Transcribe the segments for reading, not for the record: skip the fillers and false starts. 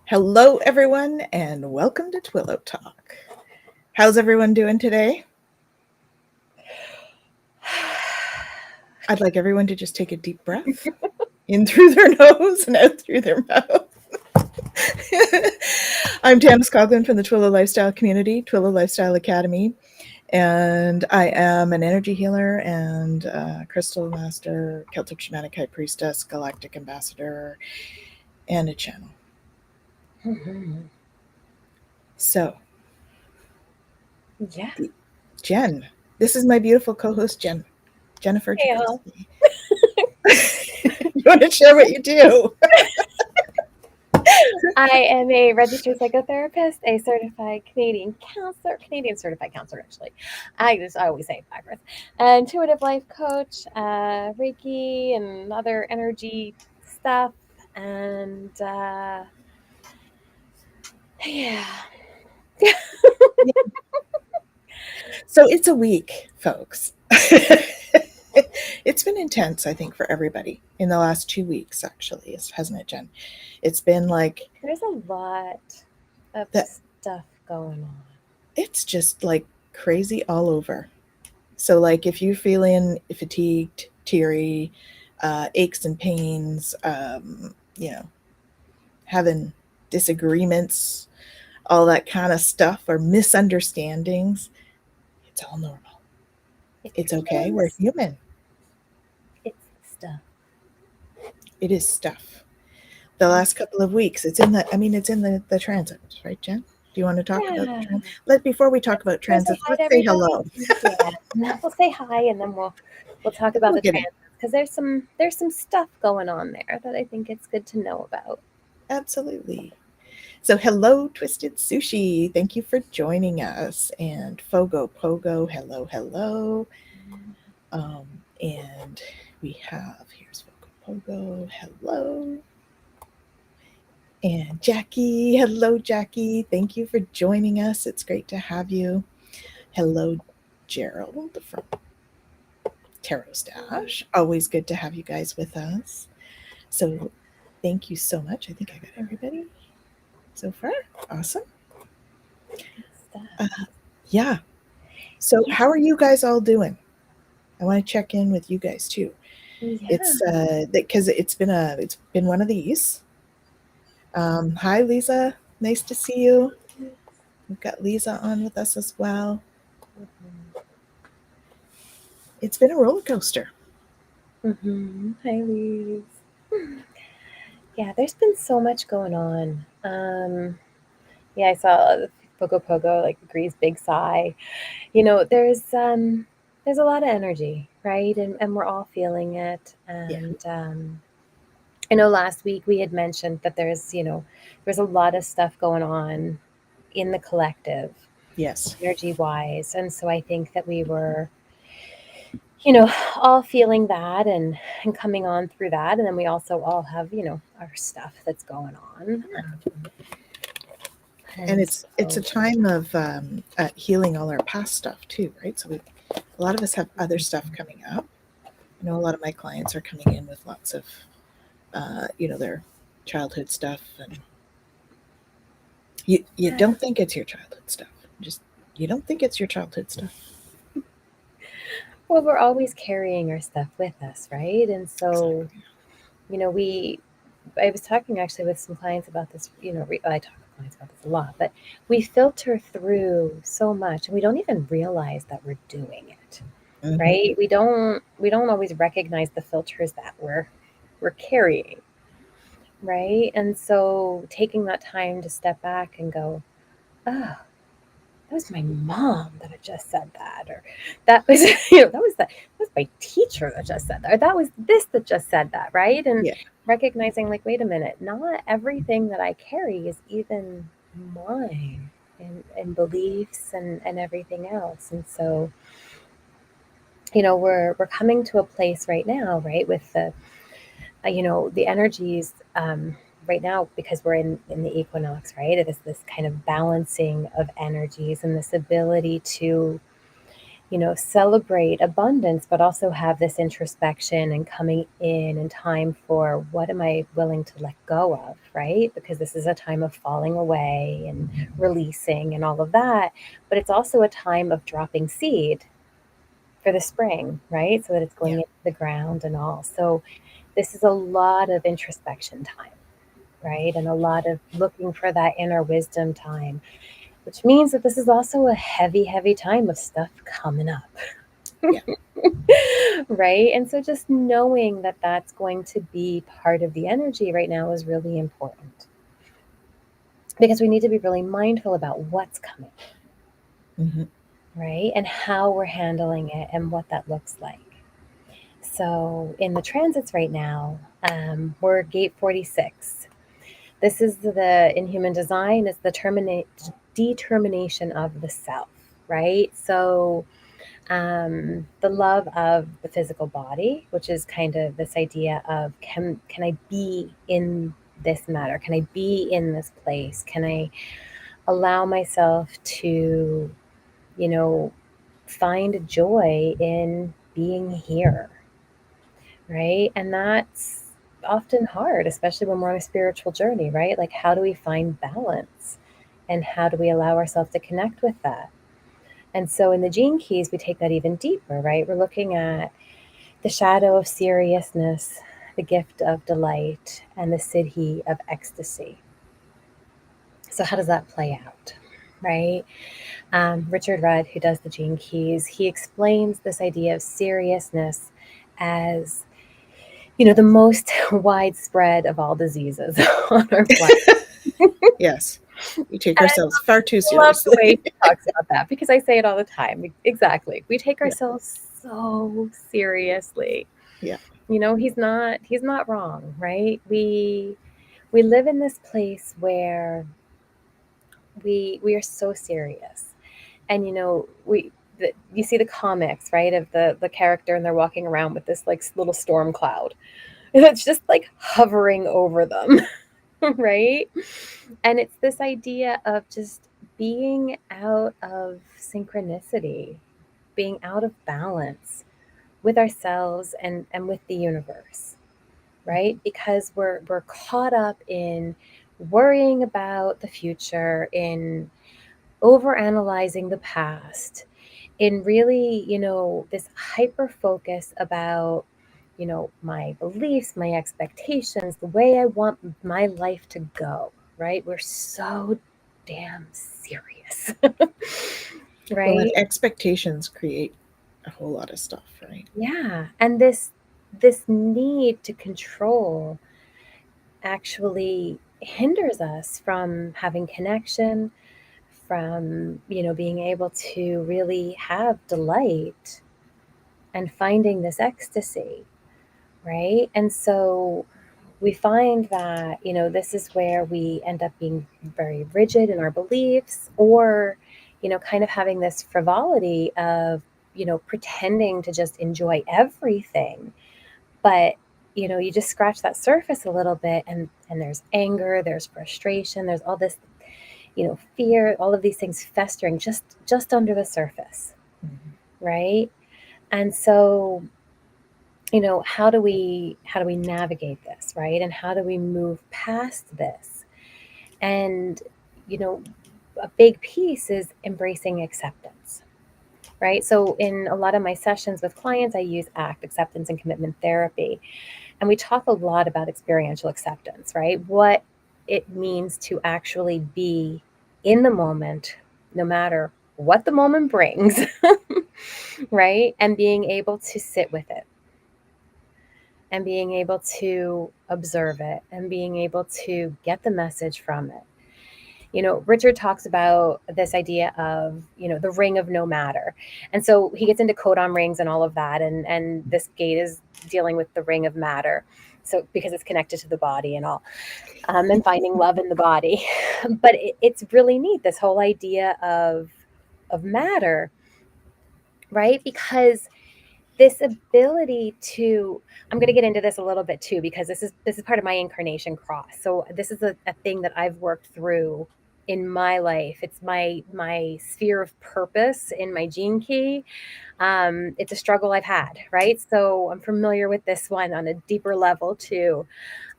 Hello, everyone, and welcome to Twillow Talk. How's everyone doing today? I'd like everyone to just take a deep breath in through their nose and out through their mouth. I'm Tanis Coughlin from the Twillow Lifestyle Community, Twillow Lifestyle Academy, and I am an energy healer and crystal master, Celtic Shamanic High Priestess, Galactic Ambassador, and a channel. So, Yeah. Jen, this is my beautiful co-host, Jennifer. Hey, all. You want to share what you do? I am a registered psychotherapist, a certified Canadian certified counselor, actually. I always say it backwards. An intuitive life coach, Reiki, and other energy stuff. And yeah. So it's a week, folks. It's been intense, I think, for everybody in the last 2 weeks, actually, hasn't it, Jen? It's been like There's a lot of that. stuff going on. It's just like crazy all over. So, like, if you're feeling fatigued, teary, aches and pains, having disagreements, all that kind of stuff, or misunderstandings, it's all normal. It's okay. We're human. It's stuff. It is stuff. The last couple of weeks, it's in the transits, right, Jen? Do you want to talk about the transit? Before we talk about transits, let's say hello. Yeah, we'll say hi, and then we'll talk about the transits, because there's some stuff going on there that I think it's good to know about. Absolutely. So hello, Twisted Sushi. Thank you for joining us. And Fogo Pogo, hello. And we have, here's Fogo Pogo, hello. And Jackie, hello, Jackie. Thank you for joining us. It's great to have you. Hello, Gerald from Tarot Stash. Always good to have you guys with us. So thank you so much. I think I got everybody so far. Awesome. Yeah. So how are you guys all doing? I want to check in with you guys too. Yeah. It's because it's been one of these. Hi, Lisa. Nice to see you. We've got Lisa on with us as well. It's been a roller coaster. Hi, Lise. Yeah, there's been so much going on. Yeah, I saw Pogo Pogo like agrees, big sigh. There's a lot of energy, right? And we're all feeling it. And I know last week we had mentioned that there's a lot of stuff going on in the collective, Yes. energy wise. And so I think that we were, all feeling that and coming on through that. And then we also all have, our stuff that's going on. And it's a time of healing all our past stuff too, right? So a lot of us have other stuff coming up. A lot of my clients are coming in with lots of, their childhood stuff, and you don't think it's your childhood stuff. You don't think it's your childhood stuff. Well, we're always carrying our stuff with us, right? And so, I was talking actually with some clients about this, I talk with clients about this a lot, but we filter through so much and we don't even realize that we're doing it, right? We don't always recognize the filters that we're carrying, right? And so taking that time to step back and go, oh, that was my mom that had just said that, or that was, that was my teacher that just said that, or that was this that just said that, right? And recognizing, like, wait a minute, not everything that I carry is even mine, and beliefs and everything else. And so, we're coming to a place right now, right, with the, the energies. Right now, because we're in the equinox, right? It is this kind of balancing of energies and this ability to, celebrate abundance, but also have this introspection and coming in and time for what am I willing to let go of, right? Because this is a time of falling away and releasing and all of that. But it's also a time of dropping seed for the spring, right? So that it's going Yeah. into the ground and all. So this is a lot of introspection time, right? And a lot of looking for that inner wisdom time, which means that this is also a heavy, heavy time of stuff coming up. Yeah. Right? And so just knowing that that's going to be part of the energy right now is really important because we need to be really mindful about what's coming, Mm-hmm. right? And how we're handling it and what that looks like. So in the transits right now, we're gate 46. This is in human design, it's the determination of the self, right? So the love of the physical body, which is kind of this idea of can I be in this matter? Can I be in this place? Can I allow myself to, you know, find joy in being here, right? And that's often hard, especially when we're on a spiritual journey, right? Like, how do we find balance? And how do we allow ourselves to connect with that? And so in the gene keys, we take that even deeper, right? We're looking at the shadow of seriousness, the gift of delight, and the siddhi of ecstasy. So, how does that play out? Right? Richard Rudd, who does the gene keys, he explains this idea of seriousness as, the most widespread of all diseases on our planet. Yes. We take And ourselves far too I love the way seriously. he talks about that because I say it all the time. Exactly. We take Yeah. ourselves so seriously. Yeah. He's not wrong, right? We live in this place where we are so serious. And you see the comics, right, of the character, and they're walking around with this like little storm cloud. And it's just like hovering over them, right? And it's this idea of just being out of synchronicity, being out of balance with ourselves and with the universe, right? Because we're caught up in worrying about the future, in over analyzing the past, in really, this hyper focus about, my beliefs, my expectations, the way I want my life to go, right? We're so damn serious. Well, and Right? expectations create a whole lot of stuff, right? Yeah. And this need to control actually hinders us from having connection, from, being able to really have delight and finding this ecstasy, right? And so we find that, this is where we end up being very rigid in our beliefs, or, kind of having this frivolity of, pretending to just enjoy everything. But, you just scratch that surface a little bit, and there's anger, there's frustration, there's all this, fear, all of these things festering just under the surface, Mm-hmm. right? And so, how do we navigate this, right? And how do we move past this? And, you know, a big piece is embracing acceptance, right? So in a lot of my sessions with clients, I use ACT, acceptance and commitment therapy. And we talk a lot about experiential acceptance, right? What it means to actually be in the moment, no matter what the moment brings, right? And being able to sit with it, and being able to observe it, and being able to get the message from it. Richard talks about this idea of, the ring of no matter. And so he gets into codon rings and all of that. And this gate is dealing with the ring of matter. So because it's connected to the body and all, and finding love in the body. But it's really neat, this whole idea of matter, right? Because this ability to, I'm going to get into this a little bit too, because this is part of my incarnation cross. So this is a thing that I've worked through in my life. It's my sphere of purpose in my gene key. It's a struggle I've had, right? So I'm familiar with this one on a deeper level too.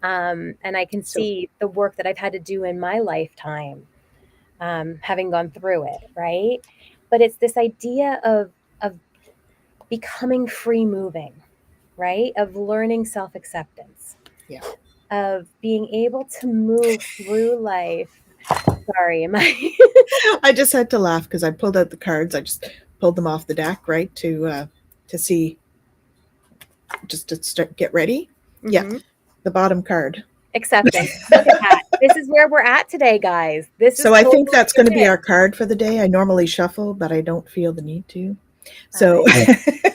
And I can So see the work that I've had to do in my lifetime, having gone through it, right? But it's this idea of becoming free moving, right? Of learning self acceptance, yeah. of being able to move through life. Sorry, am I? I just had to laugh because I pulled out the cards. I just pulled them off the deck, right, to see, just to start, get ready. Yeah, Hmm. the bottom card. Acceptance. Look at that. This is where we're at today, guys. This is So I think totally that's going to be it. our card for the day. I normally shuffle, but I don't feel the need to. So I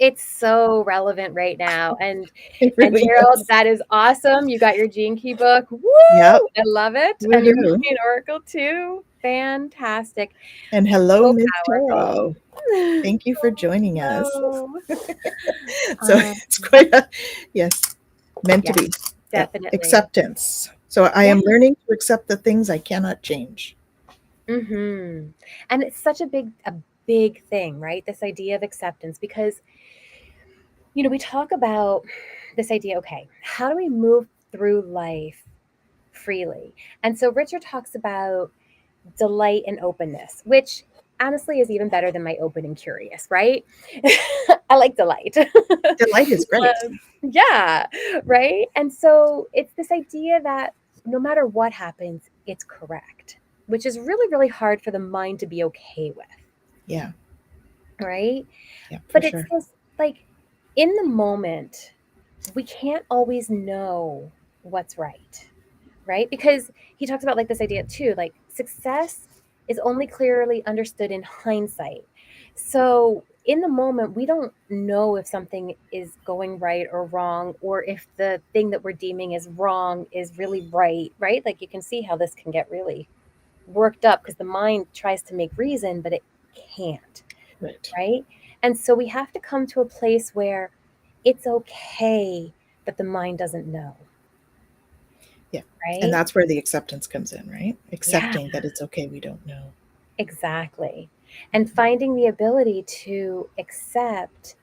it's so relevant right now. it And really Gerald, is. that is awesome. You got your Gene Key book. Woo! Yep. I love it. And the Woohoo. Mermaid Oracle too. Fantastic. And hello, So Ms. powerful. Taro. Thank you for joining us. Oh, So um, it's quite a, yes, meant to yeah, be. Yeah. definitely. Acceptance. So I Yeah. am learning to accept the things I cannot change. Hmm. And it's such a big thing, right? This idea of acceptance, because we talk about this idea, okay, how do we move through life freely? And so Richard talks about delight and openness, which honestly is even better than my open and curious, right? I like delight. Delight is great. Yeah, right? And so it's this idea that no matter what happens, it's correct, which is really, really hard for the mind to be okay with, Yeah. right? Yeah, for But it's sure. this like in the moment, we can't always know what's right? Because he talks about like this idea too, like success is only clearly understood in hindsight. So in the moment, we don't know if something is going right or wrong, or if the thing that we're deeming as wrong is really right, right? Like you can see how this can get really worked up because the mind tries to make reason, but it can't, Right. right? And so we have to come to a place where it's okay that the mind doesn't know, Yeah. And right? that's where the acceptance comes in, right? Yeah. Accepting that it's okay we don't know. Exactly. And finding the ability to accept,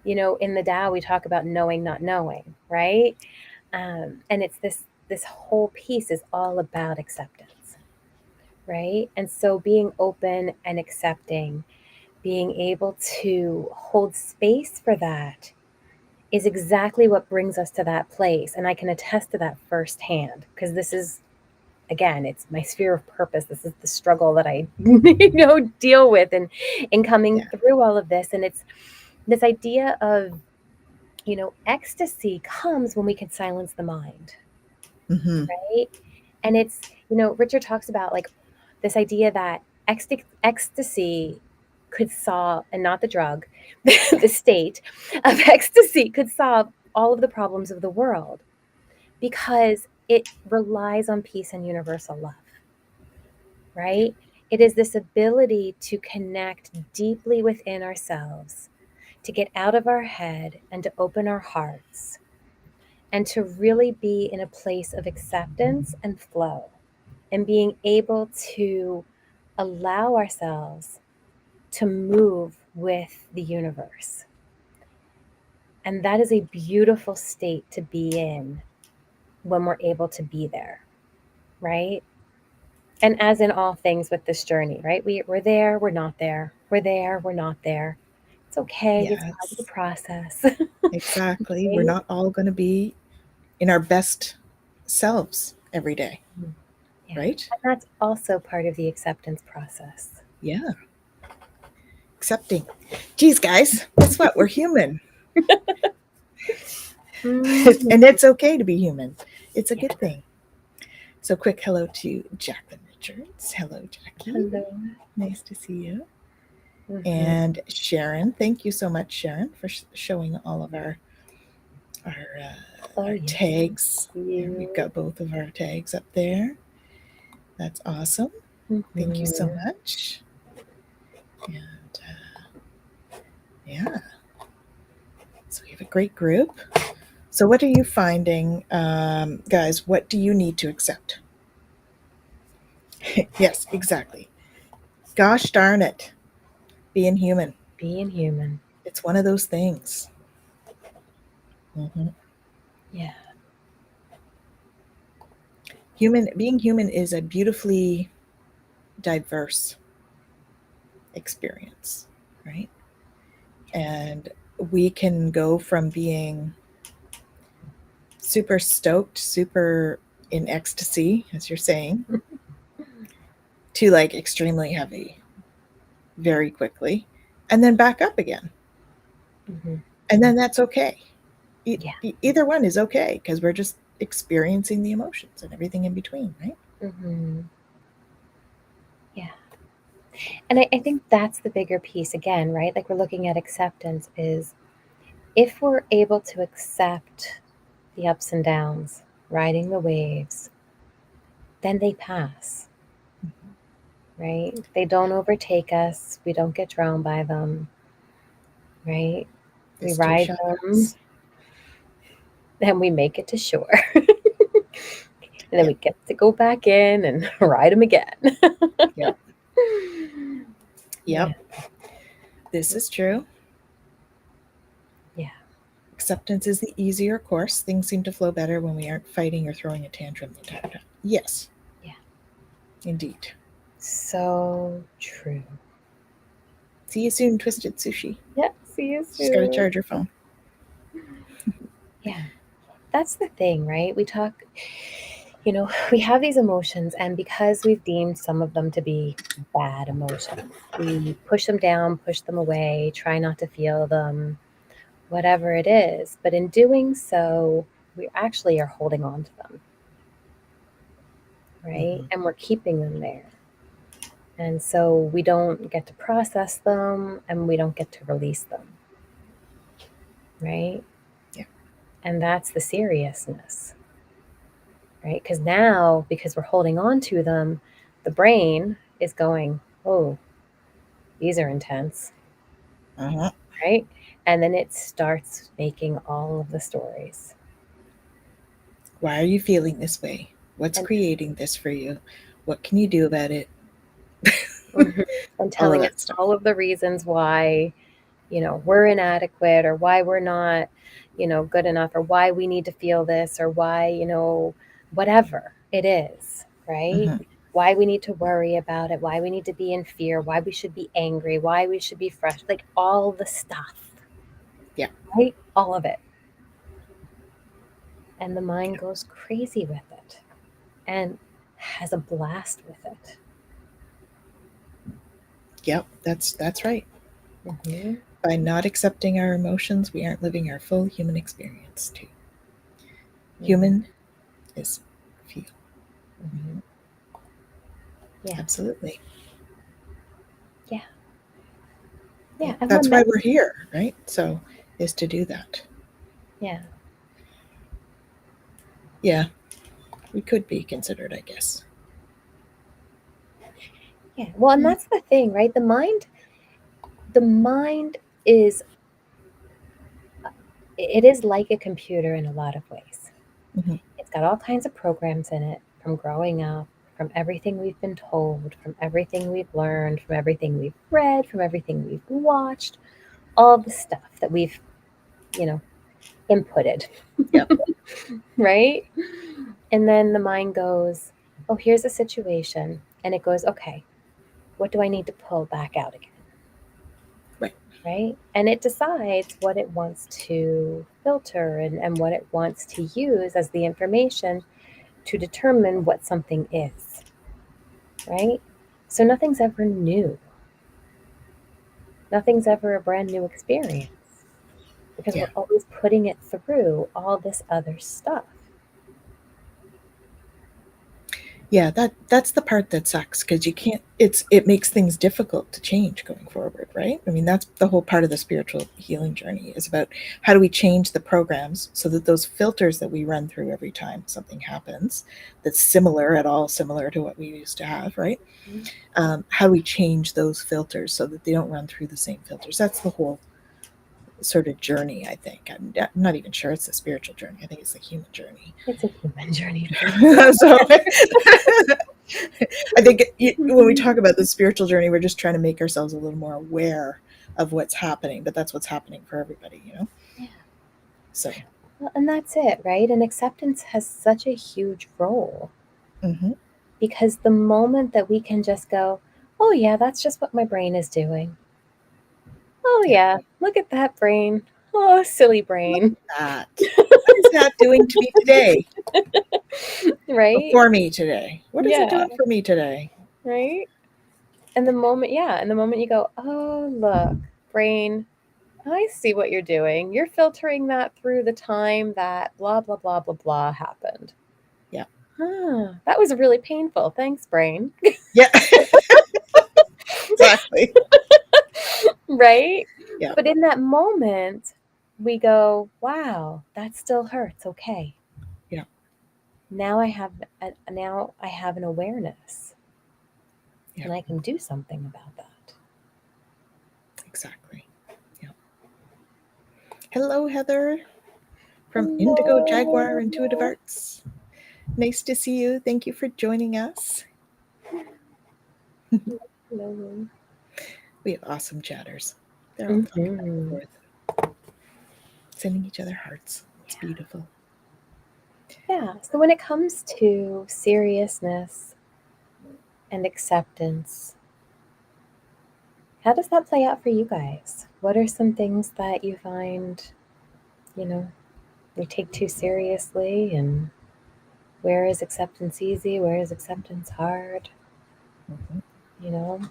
in the Tao we talk about knowing, not knowing, right? And it's this whole piece is all about acceptance, right? And so being open and accepting, being able to hold space for that is exactly what brings us to that place. And I can attest to that firsthand because this is, again, it's my sphere of purpose. This is the struggle that I deal with in coming Yeah. through all of this. And it's this idea of, ecstasy comes when we can silence the mind, Mm-hmm. right? And it's, Richard talks about like this idea that ecstasy could solve, and not the drug, the state of ecstasy could solve all of the problems of the world because it relies on peace and universal love, Yeah. right? It is this ability to connect deeply within ourselves, to get out of our head and to open our hearts, and to really be in a place of acceptance and flow, and being able to allow ourselves to move with the universe. And that is a beautiful state to be in when we're able to be there, right? And as in all things with this journey, right? We're there, we're not there. We're there, we're not there. It's okay. It's part of the Yes. process. Exactly. We're Right? not all going to be in our best selves every day, Yeah. right? And that's also part of the acceptance process. Yeah. Accepting. Geez, guys, guess what? We're human. Mhm. And it's okay to be human. It's a Yeah. good thing. So, quick hello to Jacqueline Richards. Hello, Jackie. Hello. Nice to see you. Hmm. And Sharon, thank you so much, Sharon, for showing all of our Oh, our yes. tags. And we've You. got both of our tags up there. That's awesome. Thank you so Hmm. much. And yeah, so we have a great group. So, what are you finding, guys? What do you need to accept? Yes, exactly. Gosh darn it. Being human. Being human. It's one of those things. Hmm. Yeah. Being human is a beautifully diverse experience, right? And we can go from being super stoked, super in ecstasy, as you're saying, to like extremely heavy very quickly, and then back up again. Hmm. And then that's okay. Yeah. Either one is okay because we're just experiencing the emotions and everything in between, right? Hmm. Yeah. And I think that's the bigger piece again, right? Like we're looking at acceptance is if we're able to accept the ups and downs, riding the waves, then they pass, right? They don't overtake us. We don't get drowned by them, right? We This too ride shall them pass. and we make it to shore. And then Yep, we get to go back in and ride them again. yep, Yeah. yep. This is true. Yeah. Acceptance is the easier course. Things seem to flow better when we aren't fighting or throwing a tantrum the entire time. Yes, Yeah. indeed. So true. See you soon, Twisted Sushi. Yeah. See you Just got to soon. charge your phone. Yeah. That's the thing, right? We talk, we have these emotions, and because we've deemed some of them to be bad emotions, we push them down, push them away, try not to feel them, whatever it is. But in doing so, we actually are holding on to them, right? Hmm. And we're keeping them there. And so we don't get to process them and we don't get to release them, right? Yeah. And that's the seriousness, right? Because now, because we're holding on to them, the brain is going, oh, these are intense, Uh-huh. right? And then it starts making all of the stories. Why are you feeling this way? What's And, creating this for you? What can you do about it? mhm, and All of telling us that stuff. all of the reasons why, we're inadequate or why we're not, good enough or why we need to feel this or why, whatever it is, right? Hmm. Why we need to worry about it, why we need to be in fear, why we should be angry, why we should be fresh, like all the stuff, Yeah. right? All of it. And the mind goes crazy with it and has a blast with it. Yep. That's right. Hmm. By not accepting our emotions, we aren't living our full human experience too. Hmm. Human is feel. Hmm. Mhm. Yeah. Absolutely. Yeah. Yeah. Yep. And we're That's why meant, we're here, right? So, is to do that. yeah. Yeah, we could be considered, I guess. Yeah. Well, and Yeah. that's the thing, right? The mind is it is like a computer in a lot of ways. Hmm. It's got all kinds of programs in it from growing up, from everything we've been told, from everything we've learned, from everything we've read, from everything we've watched, all the stuff that we've, you know, inputted, Yep. right? And then the mind goes, "Oh, here's a situation." And it goes, "Okay, what do I need to pull back out again?" Right. Right? And it decides what it wants to filter and what it wants to use as the information to determine what something is, right? So nothing's ever new. Nothing's ever a brand new experience because Yeah. we're always putting it through all this other stuff. Yeah, that's the part that sucks because you can't it makes things difficult to change going forward, right? I mean, that's the whole part of the spiritual healing journey is about how do we change the programs so that those filters that we run through every time something happens that's similar at all similar to what we used to have, right? How do we change those filters so that they don't run through the same filters? That's the whole sort of journey, I think. I'm not even sure it's the spiritual journey. I think it's the human journey. It's a human journey for So I think when we talk about the spiritual journey, we're just trying to make ourselves a little more aware of what's happening, but that's what's happening for everybody, you know? Yeah. So, Well, and that's it, right? And acceptance has such a huge role mhm, because the moment that we can just go, oh, yeah, that's just what my brain is doing. Oh, yeah. yeah, look at that brain. Oh, silly Look brain. at that. What is that doing to me today? Or Right? for me today? What is it Yeah, doing for me today? right? And the moment, yeah, and the moment you go, oh, look, brain, I see what you're doing. You're filtering that through the time that blah, blah, blah, blah, blah happened. Yeah. Huh, that was really painful. Thanks, brain. Yeah, exactly. Right? Yeah, But in that moment, we go, wow, that still hurts. Okay. yeah, Now I have an awareness yeah, and I can do something about that. exactly. Yeah. Hello, Heather from Indigo Jaguar Intuitive Hello. Arts. Nice to see you. Thank you for joining us. Hello. We have awesome chatters. They're all talking back and Hmm. forth, sending each other hearts. It's Yeah. beautiful. Yeah. So when it comes to seriousness and acceptance, how does that play out for you guys? What are some things that you find, you know, we take too seriously, and where is acceptance easy? Where is acceptance hard? Mhm. You know?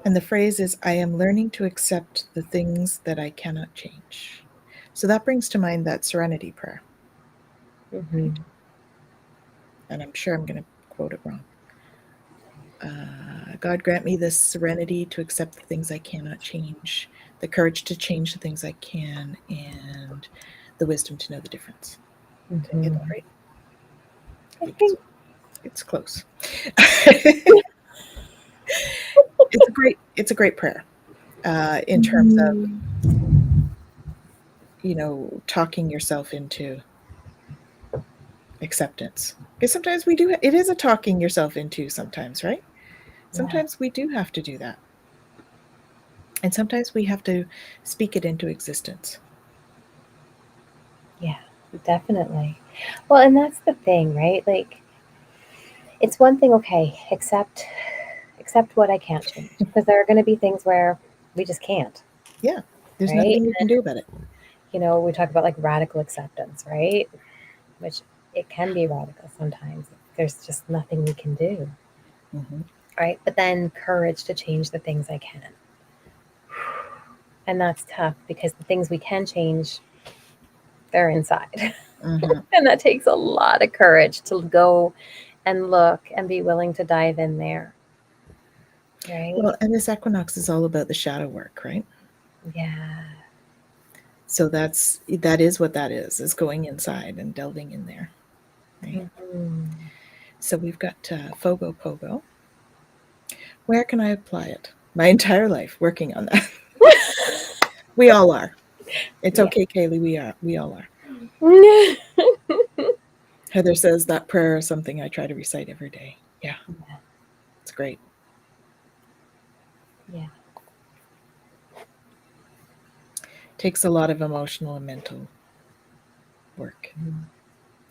And the phrase is, I am learning to accept the things that I cannot change. So that brings to mind that serenity prayer, Hmm. right? And I'm sure I'm going to quote it wrong. God grant me the serenity to accept the things I cannot change, the courage to change the things I can, and the wisdom to know the difference. Did I get Hmm. that right? I I think think. it's close. It's a great prayer in terms of Mhm. talking yourself into acceptance. Because sometimes we do. It is a talking yourself into sometimes, right? Yeah. Sometimes we do have to do that, and sometimes we have to speak it into existence. Yeah. Definitely. Well, and that's the thing, right? Like, it's one thing, okay, accept what I can't change, because there are going to be things where we just can't, Yeah, there's right? nothing you can do about it. We talk about like radical acceptance, right? Which it can be radical sometimes. There's just nothing we can do, Hmm. right? But then courage to change the things I can. And that's tough because the things we can change, they're inside. Hmm. And that takes a lot of courage to go and look and be willing to dive in there, right? Well, and this equinox is all about the shadow work, right? Yeah. So that is what that is going inside and delving in there, right? Mhm. So we've got Fogo Pogo. Where can I apply it? My entire life working on that. We all are. It's Yeah. okay, Kaylee. We all are. Heather says that prayer is something I try to recite every day. Yeah, it's great. Yeah. Takes a lot of emotional and mental work. Mhm.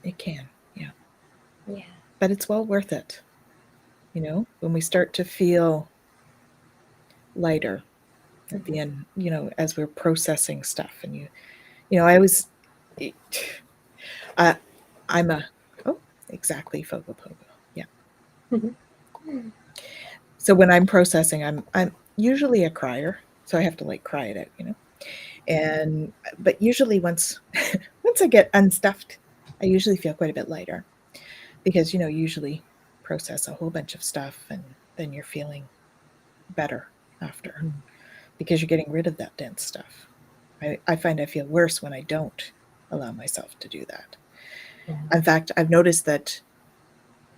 It can, yeah. Yeah. But it's well worth it. When we start to feel lighter at the Mhm. end, as we're processing stuff. And I always, I, I'm a, oh, exactly, Fogo Pogo. Yeah. Mhm. So when I'm processing, I'm usually a crier. So I have to like cry it out. But usually once I get unstuffed, I usually feel quite a bit lighter because, usually process a whole bunch of stuff and then you're feeling better after Mhm. because you're getting rid of that dense stuff. I find I feel worse when I don't allow myself to do that. Yeah. In fact, I've noticed that,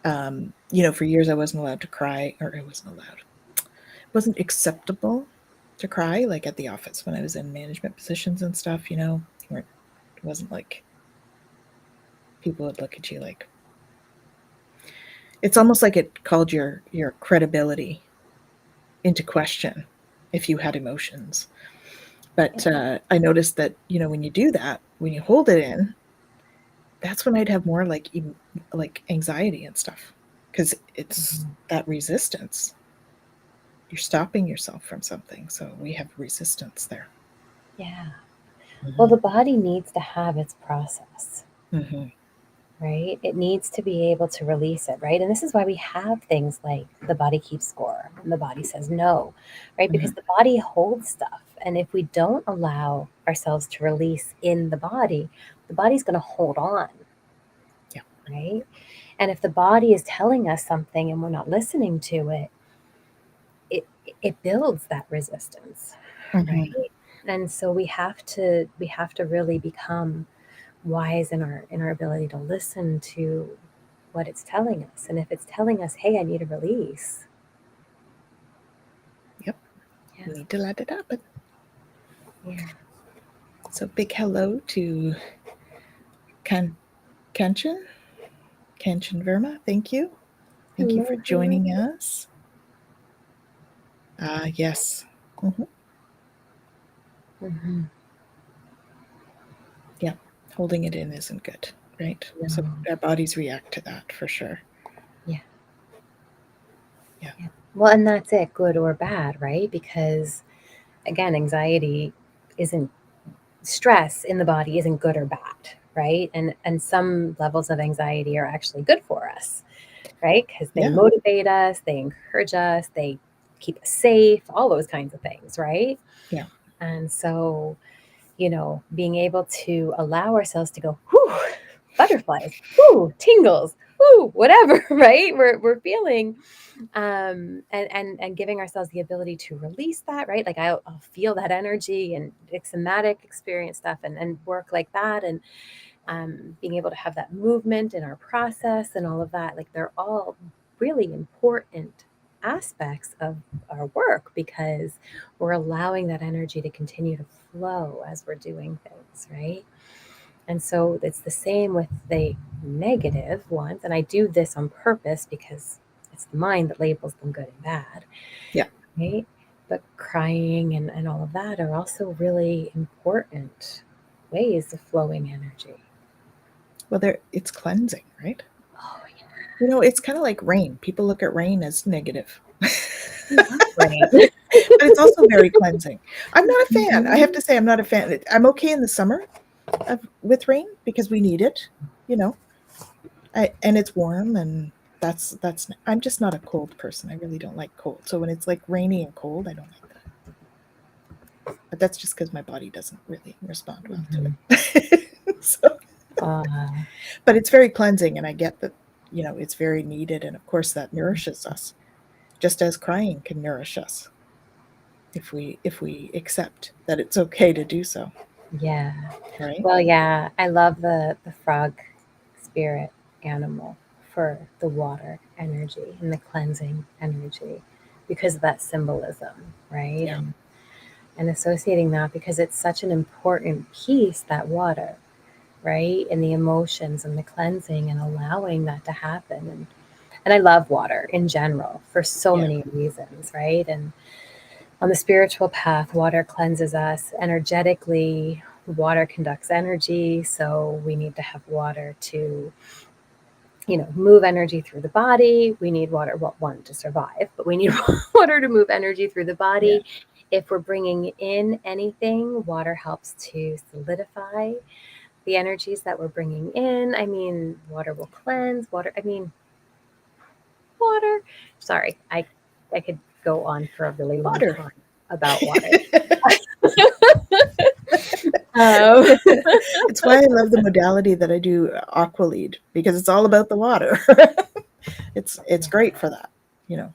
for years I wasn't allowed to cry, or I wasn't allowed. It wasn't acceptable to cry, like at the office when I was in management positions and stuff, where it wasn't like people would look at you like, It's almost like it called your credibility into question if you had emotions. But I noticed that, when you do that, when you hold it in, that's when I'd have more like anxiety and stuff, because it's Mhm. that resistance. You're stopping yourself from something, so we have resistance there. Yeah. Well, Hmm. the body needs to have its process, Hmm. right? It needs to be able to release it, right? And this is why we have things like the body keeps score and the body says no, right? Because Hmm. the body holds stuff. And if we don't allow ourselves to release in the body's going to hold on, Yeah. right? And if the body is telling us something and we're not listening to it, it it builds that resistance, Hmm. right? And so we have to really become wise in our ability to listen to what it's telling us. And if it's telling us, hey, I need a release. Yep. Yeah. We need to let it happen. Yeah. So big hello to Kan Kanchan. Kanchan Verma. Thank you. Thank you Hello, for hello. joining us. Yes. Hmm. Mm-hmm. Yeah. Holding it in isn't good, right? So No. our bodies react to that for sure. Yeah. Yeah. Yeah. Well, and that's it, good or bad, right? Because again, anxiety isn't stress in the body isn't good or bad, right? And some levels of anxiety are actually good for us, right? Because they Yeah. motivate us, they encourage us, they keep us safe, all those kinds of things, right? Yeah. And so, being able to allow ourselves to go, whew, butterflies, whew, tingles, whew, whatever, right? We're feeling, and giving ourselves the ability to release that, right? Like I'll feel that energy and somatic experience stuff and work like that, and being able to have that movement in our process and all of that, like they're all really important aspects of our work because we're allowing that energy to continue to flow as we're doing things, right? And so it's the same with the negative ones. And I do this on purpose because it's the mind that labels them good and bad, Yeah. right? But crying and all of that are also really important ways of flowing energy. Well, it's cleansing, right? Oh, It's kind of like rain. People look at rain as negative. yeah. I love rain. But it's also very cleansing. I'm not a fan. I have Mhm. to say, I'm not a fan. I'm okay in the summer with rain because we need it, you know. And it's warm, and that's. I'm just not a cold person. I really don't like cold. So when it's like rainy and cold, I don't like that. But that's just because my body doesn't really respond well to Mhm. it. So, Uh, but it's very cleansing, and I get that. It's very needed, and of course that nourishes us, just as crying can nourish us if we accept that it's okay to do so, yeah. right? Well, yeah. I love the frog spirit animal for the water energy and the cleansing energy because of that symbolism, right? Yeah. And associating that because it's such an important piece, that water, right? And the emotions and the cleansing and allowing that to happen. And I love water in general for so Yeah. many reasons, right? And on the spiritual path, water cleanses us energetically. Water conducts energy, so we need to have water to, move energy through the body. We need water, well, one, to survive, but we need water to move energy through the Yeah. body. If we're bringing in anything, water helps to solidify the energies that we're bringing in. I mean, water will cleanse. Water. Sorry, I could go on for a really long Water. time about water. Um, It's why I love the modality that I do, aqua lead, because it's all about the water. It's yeah, great for that, you know,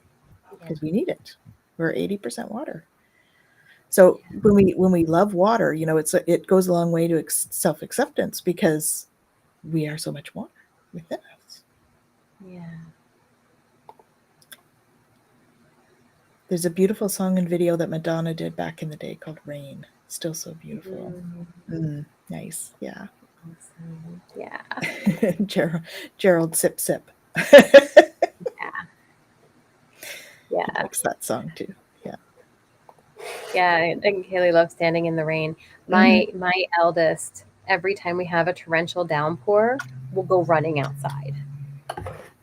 yeah, because we need it. We're 80% water. So when we love water, it goes a long way to self acceptance because we are so much water within us. yeah. There's a beautiful song and video that Madonna did back in the day called Rain. Still so beautiful. Mm, Nice. Yeah. awesome. Yeah. Gerald, Gerald Sip Sip. likes that song too. Yeah. Yeah, and Kaylee loves Standing in the Rain. Mhm. My eldest, every time we have a torrential downpour, will go running outside.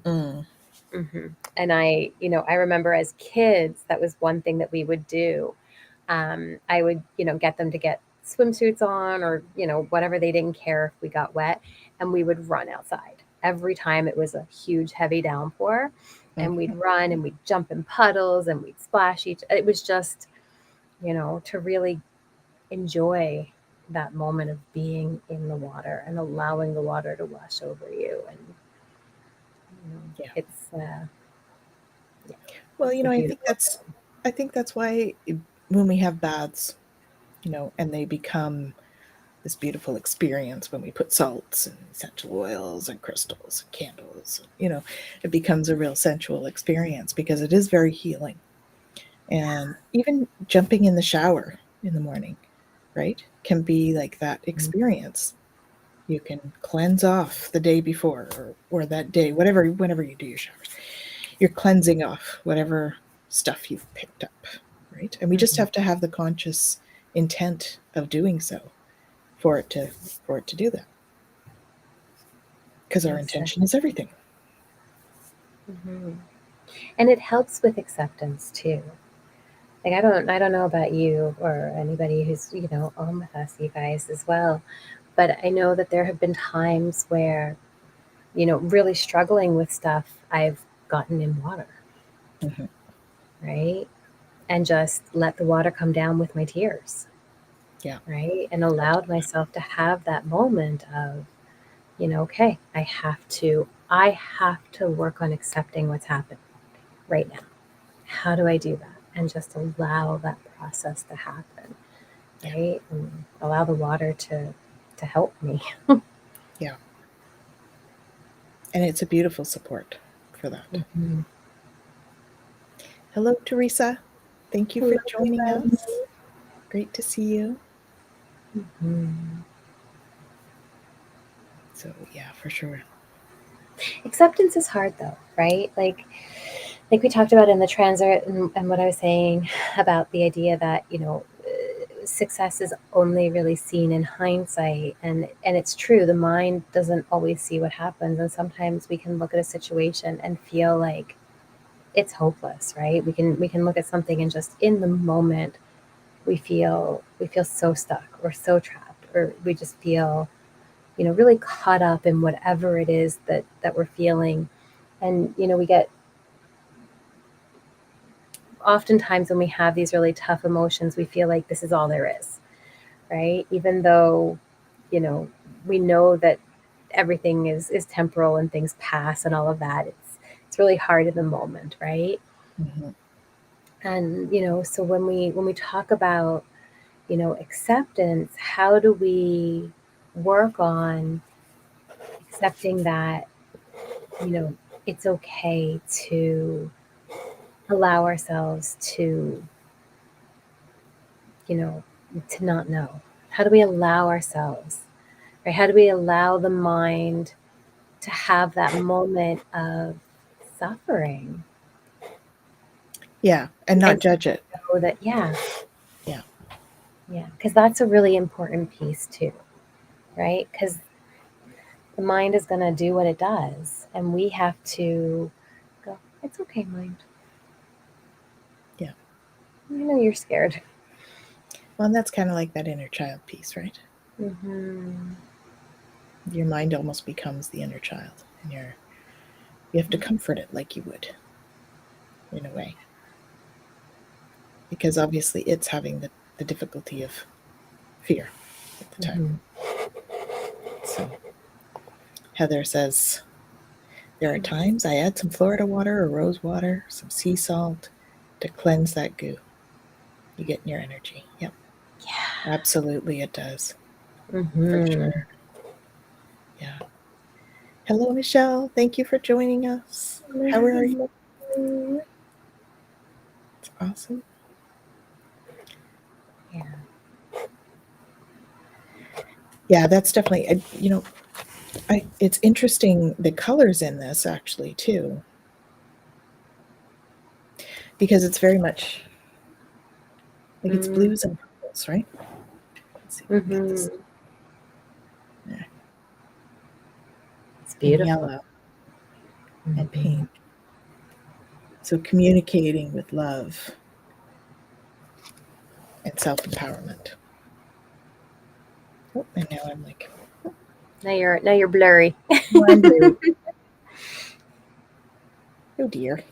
Mm. hmm And I remember as kids, that was one thing that we would do. I would, get them to get swimsuits on or, whatever. They didn't care if we got wet, and we would run outside every time it was a huge, heavy downpour. And we'd Mhm. run and we'd jump in puddles and we'd splash it was just, to really enjoy that moment of being in the water and allowing the water to wash over you. And Yeah. it's yeah, Well, it's a I think beautiful that's why when we have baths, and they become this beautiful experience when we put salts and essential oils and crystals and candles, it becomes a real sensual experience because it is very healing. And even jumping in the shower in the morning, right, can be like that feeling. experience. You can cleanse off the day before or that day, whenever you do your showers. You're cleansing off whatever stuff you've picked up, right? And we just Mhm. have to have the conscious intent of doing so for it to do that. Because our Yes. intention is everything. Mhm. And it helps with acceptance too. Like I don't know about you or anybody who's on with us, you guys as well. But I know that there have been times where really struggling with stuff, I've gotten in water, Hmm. right, and just let the water come down with my tears, Yeah. right, and allowed myself to have that moment of okay, I have to work on accepting what's happened right now. How do I do that? And just allow that process to happen, Yeah. right? And allow the water to help me. Yeah. And it's a beautiful support for that. Mhm. Hello, Teresa. Thank you Hello, for joining everybody. us. Great to see you. Mhm. So, yeah, for sure. Acceptance is hard though, right? Like we talked about in the transit, and what I was saying about the idea that success is only really seen in hindsight, and it's true. The mind doesn't always see what happens, and sometimes we can look at a situation and feel like it's hopeless, right? We can look at something and just in the moment we feel so stuck or so trapped, or we just feel really caught up in whatever it is that we're feeling. And we get, oftentimes when we have these really tough emotions, we feel like this is all there is, right? Even though you know we know that everything is temporal and things pass and all of that, it's really hard in the moment, right? Hmm. And so when we talk about acceptance, how do we work on accepting that you know it's okay to allow ourselves you know to not know? How do we allow ourselves, right? How do we allow the mind to have that moment of suffering Yeah. And and not to judge it. know that, yeah, Yeah. yeah, because that's a really important piece too, right? Because the mind is going to do what it does, and we have to go, it's okay, mind. Yeah. I know you're scared. Well, and that's kind of like that inner child piece, right? Mm-hmm. Your mind almost becomes the inner child, and you have to comfort it like you would, in a way, because obviously it's having the difficulty of fear at the time. Mm-hmm. So Heather says, there are times I add some Florida water or rose water, some sea salt to cleanse that goo you get in your energy. Yep, Yeah. absolutely it does. For Mm-hmm. sure. Yeah. Hello, Michelle. Thank you for joining us. How are you? It's awesome. Yeah. Yeah, that's definitely, it's interesting the colors in this actually too. because it's very much like it's Mm, blues and purples, right? Let's see if we can get this. mm-hmm. There. It's And beautiful. yellow and Mm-hmm. pink. So communicating with love and self-empowerment. Oh, and now I'm like, Now you're blurry. oh, I'm blurry. Oh dear.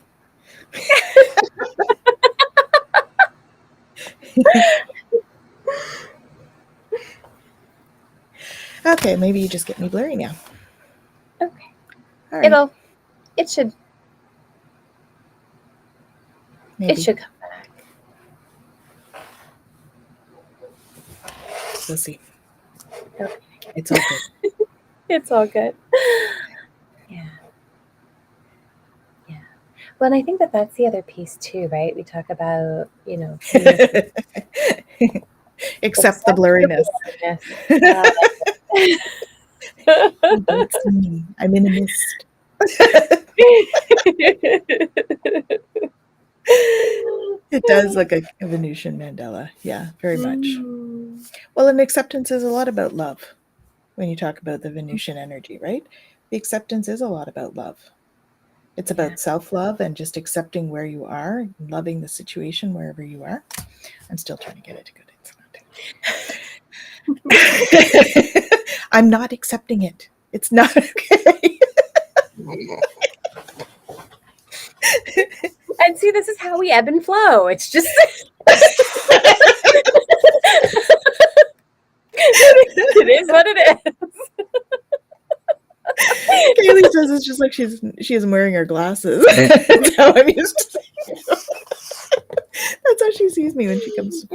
Okay, maybe you just get me blurry now. Okay. All right, It'll it should it maybe should come back. we'll see. Okay. It's all good. It's all good. Yeah. Yeah. Well, and I think that that's the other piece too, right? We talk about, communication, Except the accept the blurriness. blurriness. You don't see me. I'm in a mist. It does look like a Venusian Mandela. Yeah, very much. Mm. Well, and acceptance is a lot about love when you talk about the Venusian energy, right? The acceptance is a lot about love. It's Yeah. about self love and just accepting where you are, and loving the situation wherever you are. I'm still trying to get it to go. It's not. I'm not accepting it. It's not okay. And see, this is how we ebb and flow. It's just it is what it is. Kaylee says it's just like she isn't wearing her glasses. That's how I'm used to saying it. That's how she sees me when she comes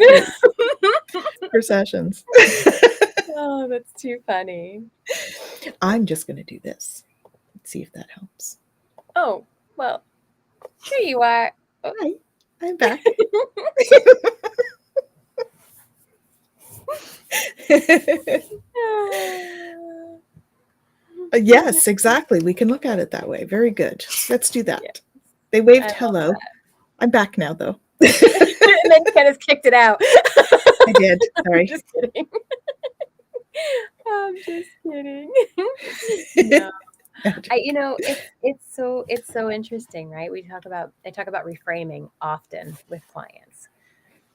for sessions. Oh, that's too funny. I'm just gonna do this. Let's see if that helps. Oh, well, here you are. Oh. Hi, I'm back. Yes, exactly. We can look at it that way. Very good. Let's do Yeah, that. They waved I love hello. I'm back now, though. and then Kenneth kicked it out. I did. I'm Sorry. just kidding. I'm just kidding. No. It's so interesting, right? I talk about reframing often with clients,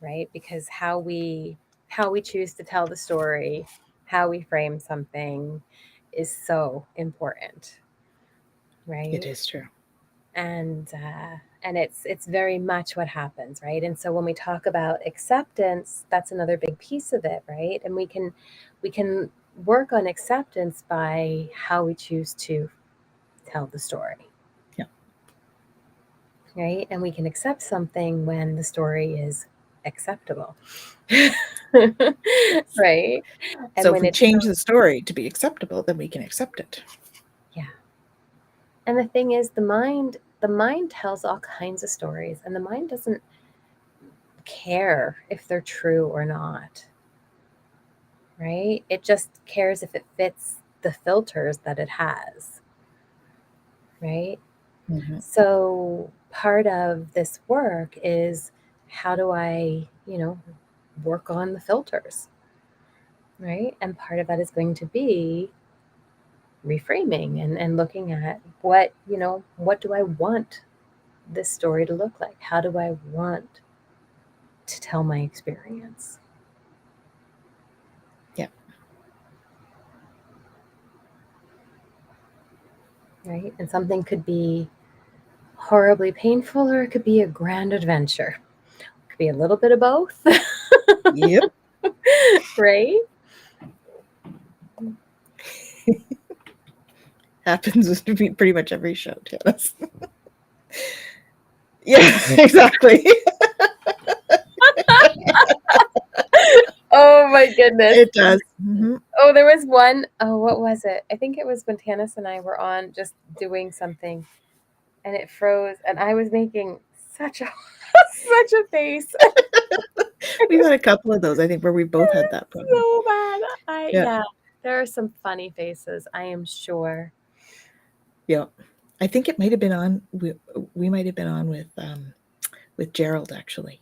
right? Because how we choose to tell the story, how we frame something is so important, It right? is true. And it's very much what happens, right? And so when we talk about acceptance, that's another big piece of it, right? And we can work on acceptance by how we choose to tell the story, Yeah. right? And we can accept something when the story is acceptable. Right? And So if when we it's change not, the story to be acceptable, then we can accept it. yeah. And the thing is, the mind tells all kinds of stories, and the mind doesn't care if they're true or not, right? It just cares if it fits the filters that it has, right? Mm-hmm. So part of this work is, how do I, work on the filters, right? And part of that is going to be reframing and looking at what do I want this story to look like? How do I want to tell my experience? Yeah. Right? And something could be horribly painful, or it could be a grand adventure. It could be a little bit of both. Yep. Right? Happens with pretty much every show, Tanis. Yeah, exactly. Oh my goodness. It does. Mm-hmm. Oh, there was one. Oh, what was it? I think it was when Tanis and I were on just doing something, and it froze, and I was making such a such a face. We've had a couple of those, I think, where we both had that problem. So bad. Yeah. Yeah, there are some funny faces, I am sure. Yeah. I think it might have been on, we might have been on with with Gerald, actually.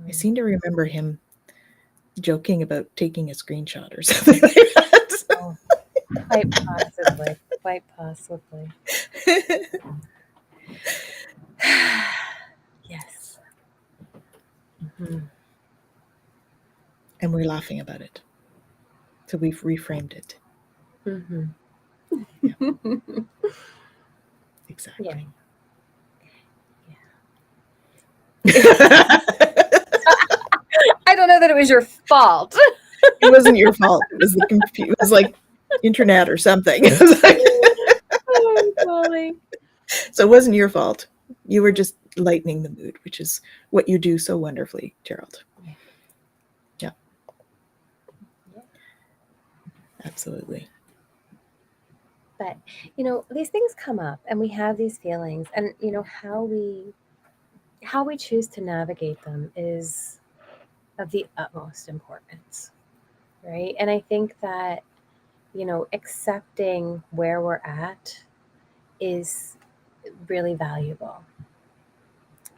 I seem to remember him joking about taking a screenshot or something like that. Oh, quite possibly. Quite possibly. Yes. Mm-hmm. And we're laughing about it. So we've reframed it. Mm-hmm. Yeah, Yeah. exactly. I don't know that it was your fault. It wasn't your fault. It was it was like internet or something. It was like, Oh, golly. so it wasn't your fault. You were just lightening the mood, which is what you do so wonderfully, Gerald. Yeah. Yeah, Yeah. absolutely. But these things come up, and we have these feelings, and how we choose to navigate them is of the utmost importance, right? And I think that accepting where we're at is really valuable.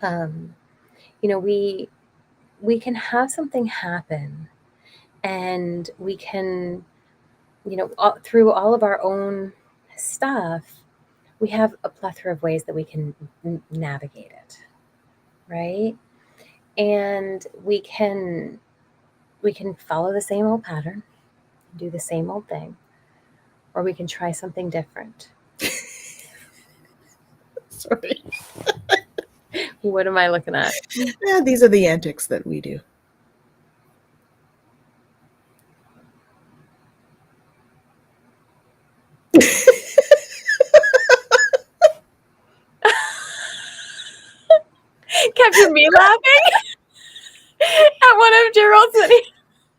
Um, we can have something happen, and we can, through all of our own stuff, we have a plethora of ways that we can navigate it, right? And we can follow the same old pattern, do the same old thing, or we can try something different. Sorry. What am I looking at? Yeah, these are the antics that we do. Capture me laughing at one of Gerald's.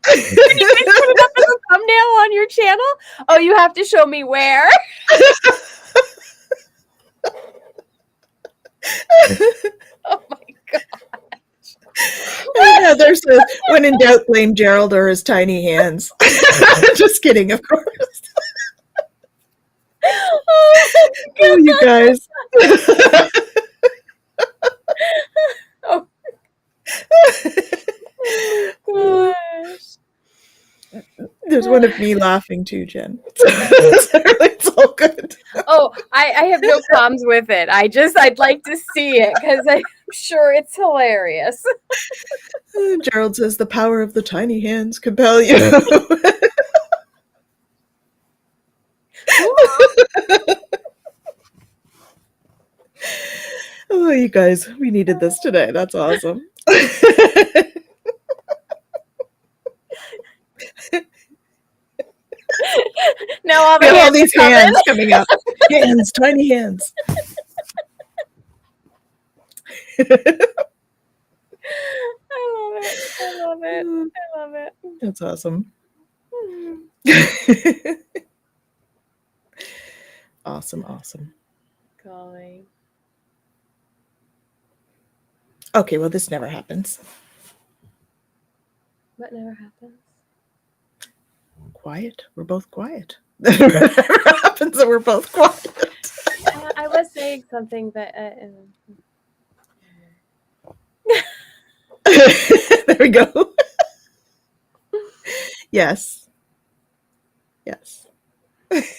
Can you guys put it up as a thumbnail on your channel? Oh, you have to show me where. Oh my god. Heather says, when in doubt, blame Gerald or his tiny hands. Just kidding, of course. Oh, you guys. Oh my gosh. There's one of me laughing too, Jen. It's all good. Oh, I have no problems with it. I'd like to see it because I'm sure it's hilarious. Gerald says the power of the tiny hands compel you. Oh, you guys, we needed this today. That's awesome. Now all We the have all hands these are coming. hands coming up. Hands, tiny hands. I love it. I love it. I love it. That's awesome. Awesome. Golly. Okay, well, this never happens. What never happens? Quiet. We're both quiet. That never happens that we're both quiet. I was saying something, but There we go. Yes.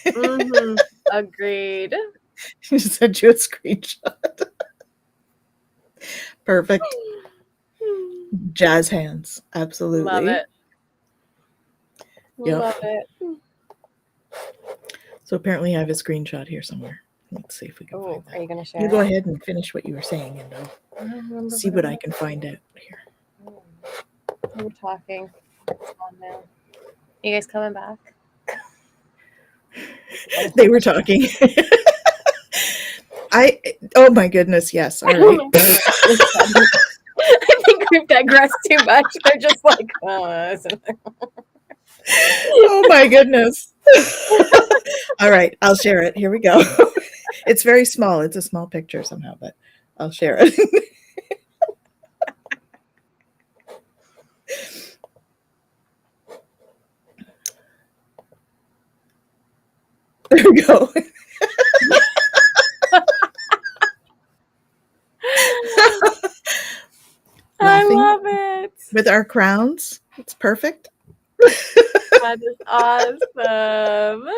mm-hmm. Agreed. Just sent you a screenshot. Perfect. Jazz hands. Absolutely. Love it. Yep. Love it. So apparently I have a screenshot here somewhere. Let's see if we can Oh, find that. are you going to share You go it? ahead and finish what you were saying, and I'll see what I can find out here. We're talking. It's on now. You guys coming back? They were talking. Oh my goodness, yes. All right. I think we've digressed too much. They're just like, oh, Oh my goodness. All right, I'll share it. Here we go. It's very small. It's a small picture somehow, but I'll share it. There we go. with our crowns. It's perfect. That is awesome.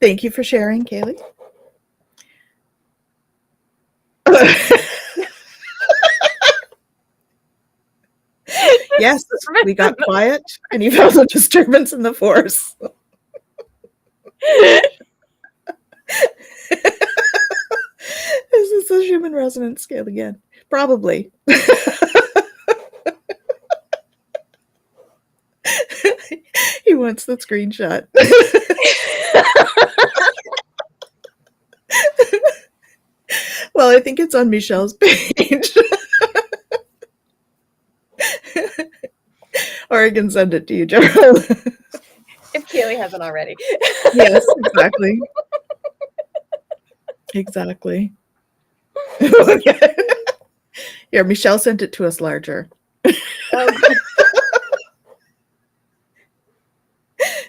Thank you for sharing, Kaylee. Yes, we got quiet and you felt a disturbance in the force. Is this a human resonance scale again? Probably. He wants the screenshot. Well, I think it's on Michelle's page. Or I can send it to you, Gerald. If Kaylee hasn't already. Yes, exactly. Exactly. Okay. Here, Michelle sent it to us larger. Oh,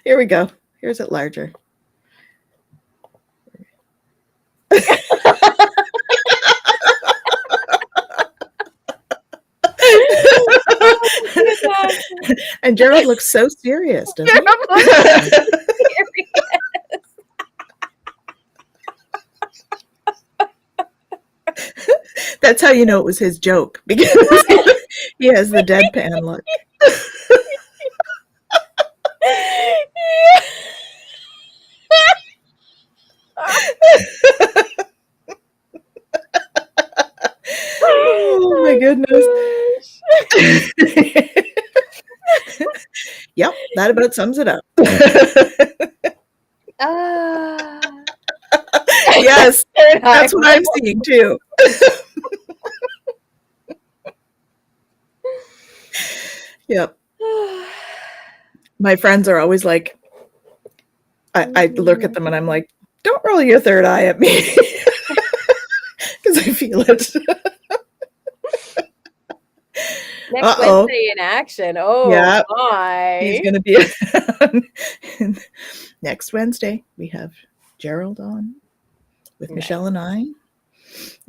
Here we go. Here's it larger. And Gerald looks so serious, doesn't he? That's how you know it was his joke, because he has the deadpan look. Oh my goodness. Yep, that about sums it up. Yes, that's what I'm seeing too. Yep. My friends are always like, I look at them and I'm like, don't roll your third eye at me. Because I feel it. Next Wednesday in action. Oh, yeah, my. He's going to be next Wednesday. We have Gerald on with Michelle and I.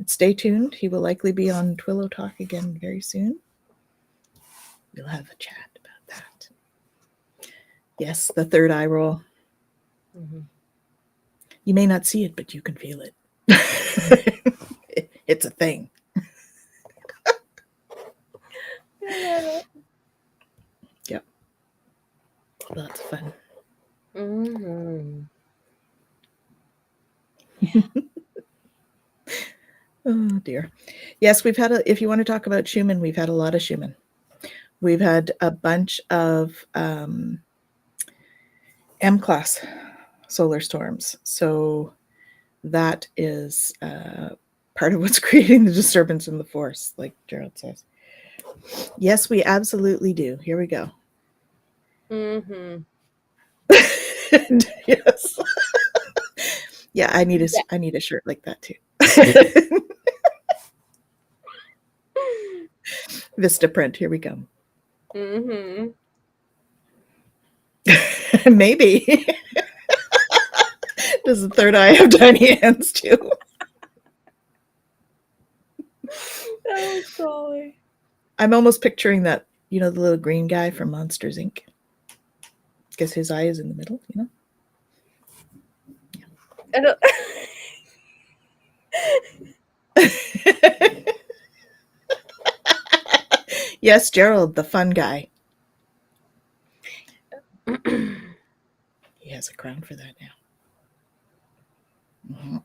Stay tuned. He will likely be on Twillow Talk again very soon. We'll have a chat about that. Yes, the third eye roll. Mm-hmm. You may not see it, but you can feel it. It's a thing. Yep. Lots of fun. Mm-hmm. Oh dear. Yes, we've had if you want to talk about Schumann, we've had a lot of Schumann. We've had a bunch of M-class solar storms. So that is part of what's creating the disturbance in the force, like Gerald says. Yes, we absolutely do. Here we go. Mm-hmm. Yes. Yeah, I need a shirt like that too. Vista print. Here we go. Mm-hmm. Maybe. Does the third eye have tiny hands too? Oh, golly. I'm almost picturing that, the little green guy from Monsters, Inc. Guess his eye is in the middle, Yeah. I don't... Yes, Gerald, the fun guy. He has a crown for that now. Mm-hmm.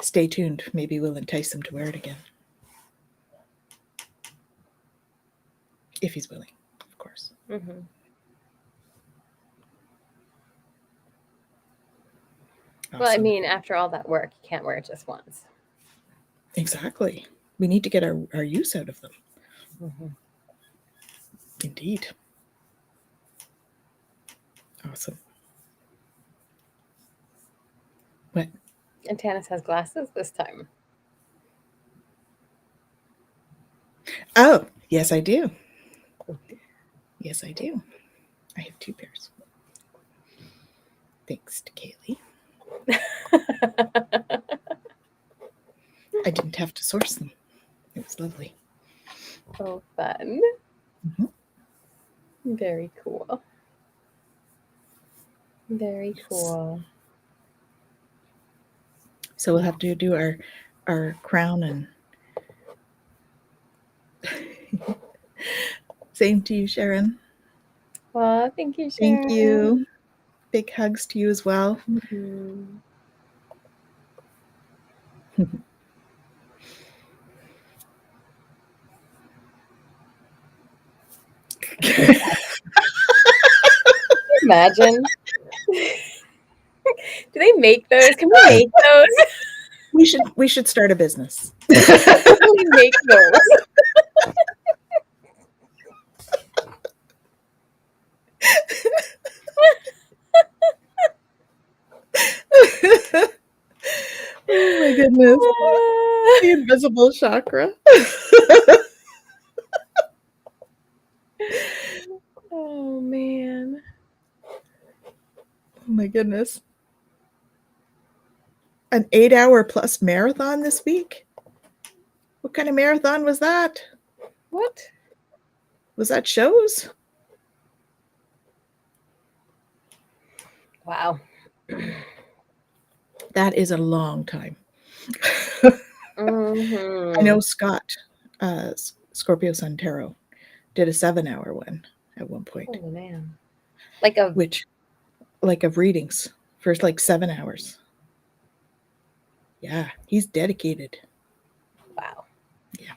Stay tuned. Maybe we'll entice him to wear it again. If he's willing, of course. Mm-hmm. Awesome. Well, I mean, after all that work, you can't wear it just once. Exactly. We need to get our use out of them. Mm-hmm. Indeed. Awesome. What? And Tanis has glasses this time. Oh, yes, I do. Yes, I do. I have 2 pairs. Thanks to Kaylee. I didn't have to source them. It was lovely. Oh, fun. Mhm. Very cool. Very Yes. cool. So we'll Yeah. have to do our crown and same to you, Sharon. Well, thank you, Thank Sharon. you. Big hugs to you as well. Mhm. Imagine. Do they make those? Can we make those? We should start a business. Totally make those. Oh my goodness. The invisible chakra. Oh man. Oh my goodness. An 8-hour plus marathon this week? What kind of marathon was that? What? Was that shows? Wow. That is a long time. I know Mm-hmm. Scott, Scorpio Sun Tarot, did a 7-hour one at one point, Oh man. Like a which, like, of readings for like 7 hours. Yeah, he's dedicated. wow. Yeah,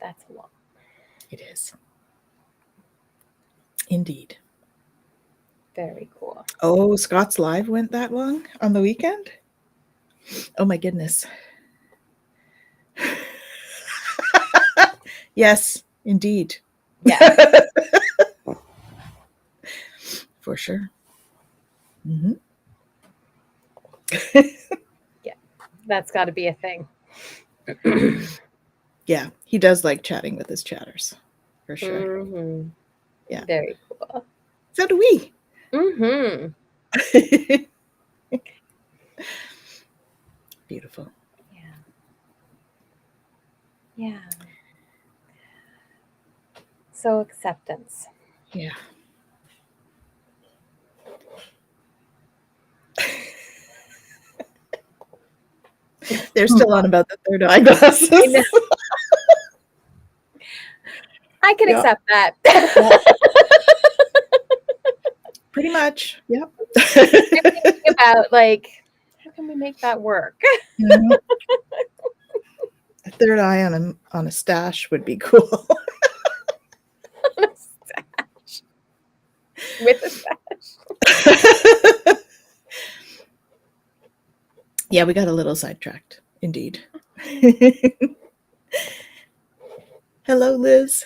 That's a lot. it is. Indeed. Very cool. Oh, Scott's Live went that long on the weekend? Oh my goodness. Yes, indeed. Yes. For sure. Hmm. Yeah. That's got to be a thing. Yeah, he does like chatting with his chatters. For sure. Mm-hmm. Yeah. Very cool. So do we. Mm-hmm. Beautiful. Yeah. Yeah. So acceptance. Yeah. They're still on about the third eyeglasses. I know. I can Yeah. accept that. Yeah. Pretty much. Yep. Thinking about like, how can we make that work? Mhm. A third eye on a stash would be cool. On a stash. With a stash. Yeah, we got a little sidetracked. Indeed. Hello, Liz.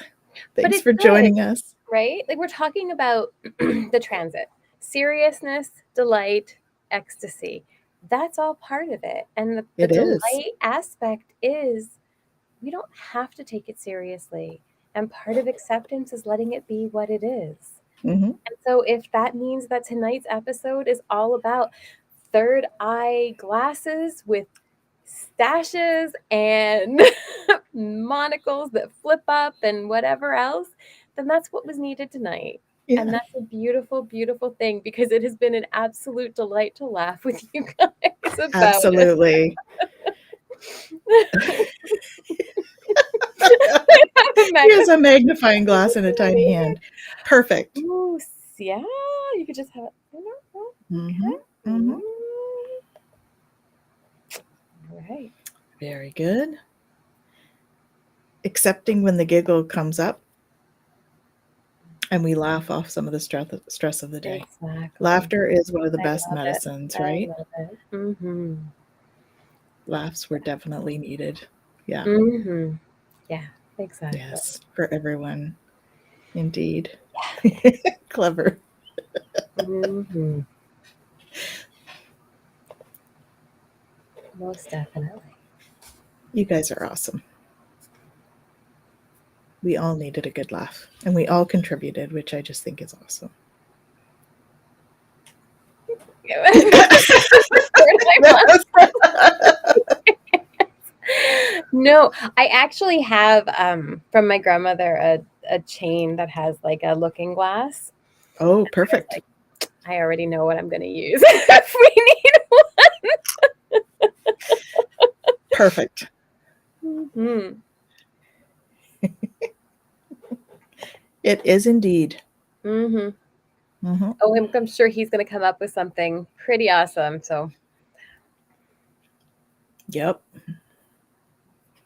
But Thanks it's for good, joining us. right? Like we're talking about the transit, seriousness, delight, ecstasy. That's all part of it. And the It is. delight aspect is we don't have to take it seriously. And part of acceptance is letting it be what it is. Hmm. And so if that means that tonight's episode is all about third eye glasses with stashes and monocles that flip up and whatever else, then that's what was needed tonight. Yeah. And that's a beautiful, beautiful thing because it has been an absolute delight to laugh with you guys about it. Absolutely. He has a magnifying glass in a tiny hand. Perfect. Ooh, yeah, you could just have it. Hmm. Okay. Hmm. All right. Very good. Accepting when the giggle comes up and we laugh off some of the stress of the day. Exactly. Laughter is one of the I best love it. medicines, I right? love it. Mm-hmm. Laughs were definitely needed. Yeah. Mm-hmm. Yeah, exactly. Yes. For everyone. Indeed. Clever. Mm-hmm. Most definitely. You guys are awesome. We all needed a good laugh and we all contributed, which I just think is awesome. No, I actually have from my grandmother a chain that has like a looking glass. Oh, I was perfect. like, I already know what I'm going to use if we Perfect. need. Mm-hmm. It is indeed. Mm-hmm. Hmm. Oh, I'm sure he's going to come up with something pretty awesome. So, Yep.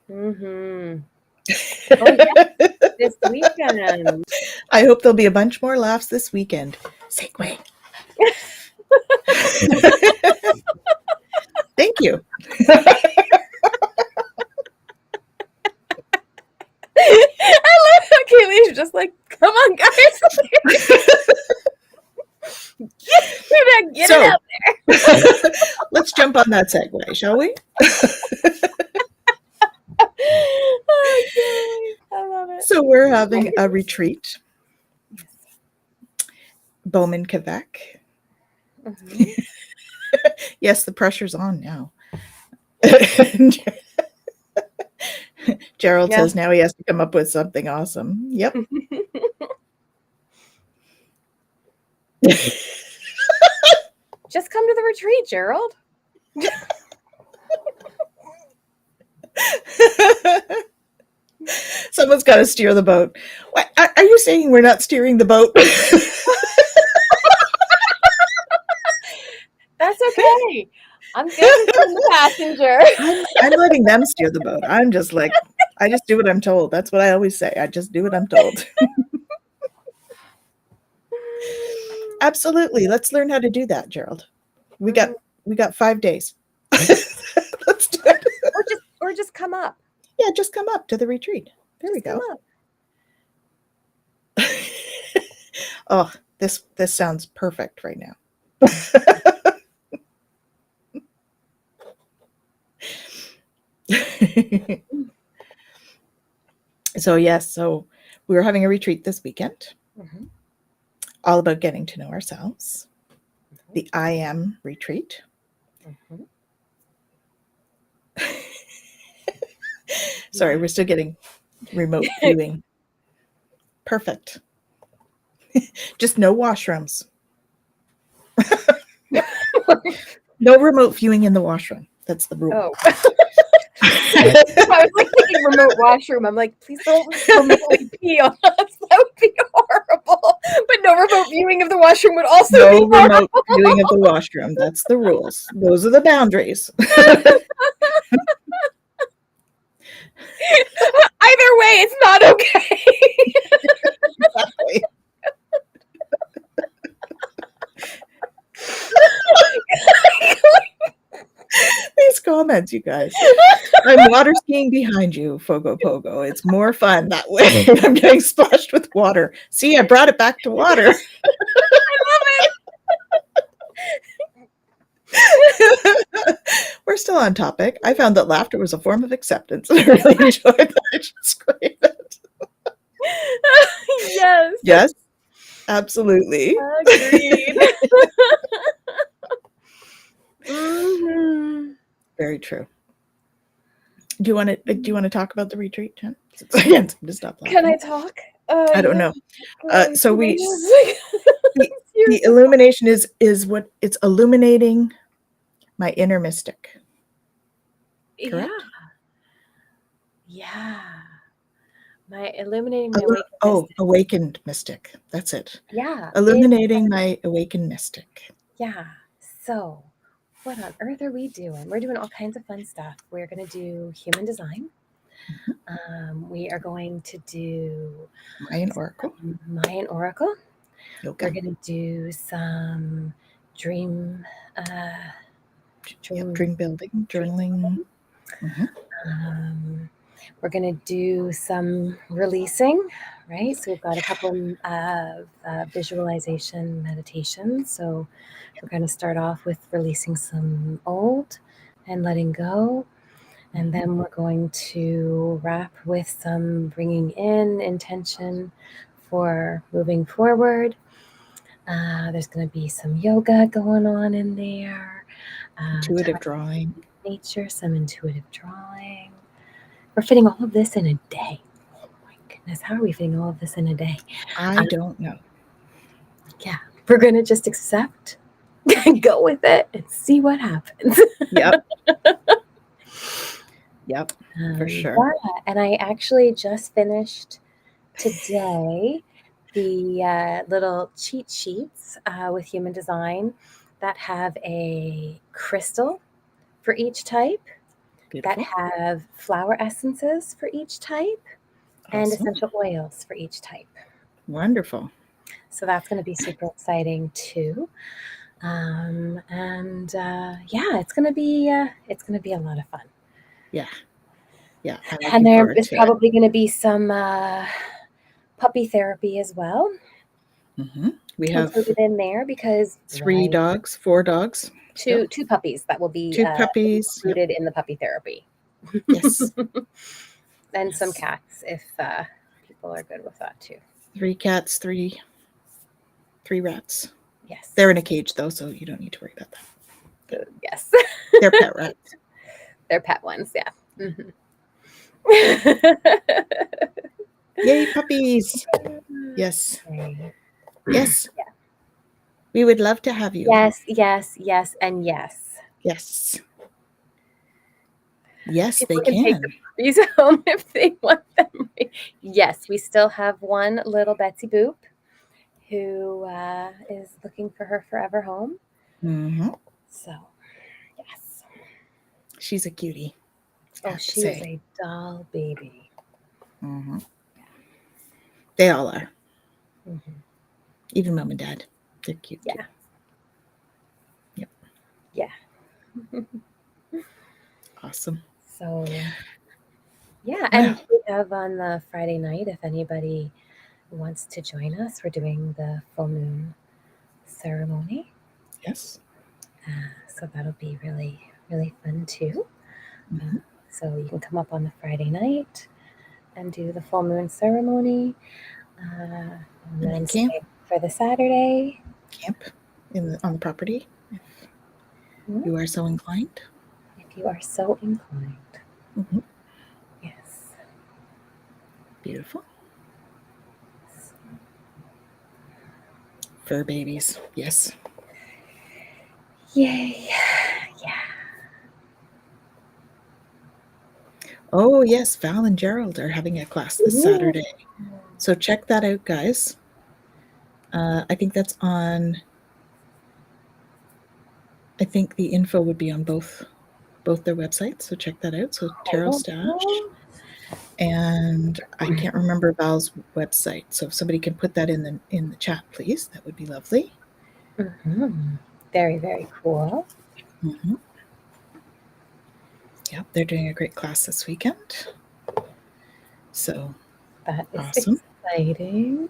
mm-hmm. Oh yeah, this weekend. I hope there'll be a bunch more laughs this weekend. Segue. Thank you. I love how Kaylee's just like, come on, guys, get it So out. let's jump on that segue, shall we? Oh, Kaylee, I love it. So we're having a retreat, Yes. Bowman, Quebec. Mm-hmm. Yes, the pressure's on now. Gerald Yeah. says now he has to come up with something awesome. Yep. Just come to the retreat, Gerald. Someone's got to steer the boat. What, are you saying we're not steering the boat? That's okay. I'm good with being the passenger. I'm letting them steer the boat. I'm just like, I just do what I'm told. That's what I always say. I just do what I'm told. Absolutely. Let's learn how to do that, Gerald. We got Mhm. we got 5 days. Let's do it. Or just come up. Yeah, just come up to the retreat. There we Just come go. up. Oh, this sounds perfect right now. So yes, so we were having a retreat this weekend, Mm-hmm. all about getting to know ourselves. The I am retreat. Mm-hmm. Sorry, Yeah. we're still getting remote viewing. Perfect. Just no washrooms. No remote viewing in the washroom. That's the rule. Oh. I was like thinking remote washroom. I'm like, please don't remotely pee on us. That would be horrible. But no remote viewing of the washroom would also No be remote horrible. viewing of the washroom. That's the rules. Those are the boundaries. Either way, it's not okay. Exactly. These comments, you guys. I'm water skiing behind you, Fogo Pogo. It's more fun that way. I'm getting splashed with water. See, I brought it back to water. We're still on topic. I found that laughter was a form of acceptance. I really enjoyed that. I should scream it. Yes. Yes, absolutely. Agreed. Mm-hmm. Very true. Do you want to talk about the retreat, Jen? Again, to stop laughing. Can I talk? I don't Yeah. know. So we the, the Seriously. illumination is what it's illuminating my inner mystic. Yeah. Correct? Yeah. My illuminating my awakened mystic. Awakened mystic. That's it. Yeah. Illuminating my awakened mystic. Yeah. So, what on earth are we doing? We're doing all kinds of fun stuff. We're going to do human design. We are going to do Mayan oracle. Mayan oracle. Yoga. We're going to do some dream, Dream building, journaling. Mm-hmm. Um, we're going to do some releasing, right? So we've got a couple of visualization meditations. So we're going to start off with releasing some old and letting go. And then we're going to wrap with some bringing in intention for moving forward. There's going to be some yoga going on in there. Intuitive Time drawing. with nature, some intuitive drawing. We're fitting all of this in a day. Oh my goodness, how are we fitting all of this in a day? I don't know. Yeah, we're gonna just accept and go with it and see what happens. Yep. Yep. For sure. Yeah, and I actually just finished today the little cheat sheets with human design that have a crystal for each type, that Beautiful. have flower essences for each type, and Awesome. essential oils for each type. Wonderful. So that's going to be super exciting too. And yeah, it's gonna be a lot of fun. Yeah. Yeah. I'm And looking there forward is to it. probably going to be some puppy therapy as well Hmm. We have included in there because 3 dogs, 4 dogs still. two puppies that will be 2 puppies. Yep. included in the puppy therapy, Yes. and some Yes. cats if people are good with that too. 3 cats, three rats. Yes, They're in a cage though, so you don't need to worry about that. yes, They're pet rats. they're pet ones. Yeah. Hmm. Yay, puppies. Yes. Yes. We would love to have you. Yes, yes, yes, and yes. Yes. Yes, they People can take the can. puppies home if they want them. Yes, we still have one little Betsy Boop who is looking for her forever home. Hmm. So, yes. She's a cutie, I Oh, have to she is say. a doll baby. Hmm. They all are. Hmm. Even mom and dad. They're cute too. Yeah, Yep. yeah. Awesome. So, yeah, and Well, we have on the Friday night, if anybody wants to join us, we're doing the full moon ceremony. yes. So that'll be really, really fun too. Hmm. So you can come up on the Friday night and do the full moon ceremony, and And then then stay for the Saturday. camp on the property if Mhm. you are so inclined. If you are so inclined. Hmm. Yes. Beautiful. Fur babies. Yes. Yay. Yeah. Oh, yes. Val and Gerald are having a class this Ooh. Saturday. So check that out, guys. I think that's on. I think the info would be on both their websites. So check that out. So Tarot Stash. Cool. And I can't remember Val's website. So if somebody can put that in the chat, please, that would be lovely. Mm-hmm. Very, very cool. Mm-hmm. Yep, they're doing a great class this weekend. So That is awesome. exciting.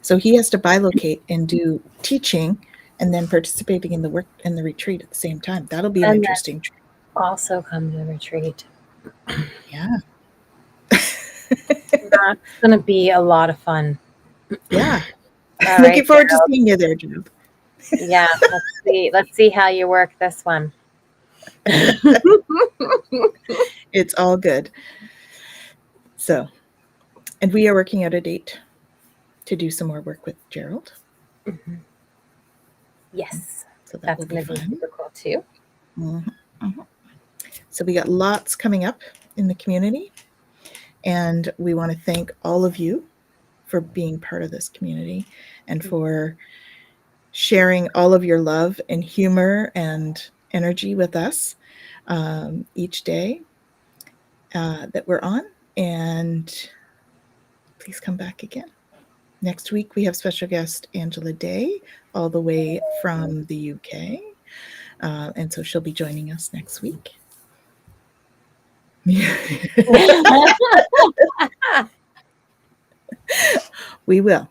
So he has to bilocate and do teaching and then participating in the work and the retreat at the same time. That'll be an And interesting trip. then also come to the retreat. Yeah. That's going to be a lot of fun. Yeah. All Looking right, forward to Gerald. seeing you there, Job. Yeah, let's see. Let's see how you work this one. It's all good. So, and we are working out a date to do some more work with Gerald. Mm-hmm. Yes, So that that's will be going to be fun. super cool too. Mhm, mhm. So we got lots coming up in the community, and we want to thank all of you for being part of this community and for sharing all of your love and humor and energy with us each day that we're on. And please come back again. Next week, we have special guest Angela Day, all the way from the UK. And so she'll be joining us next week. We will.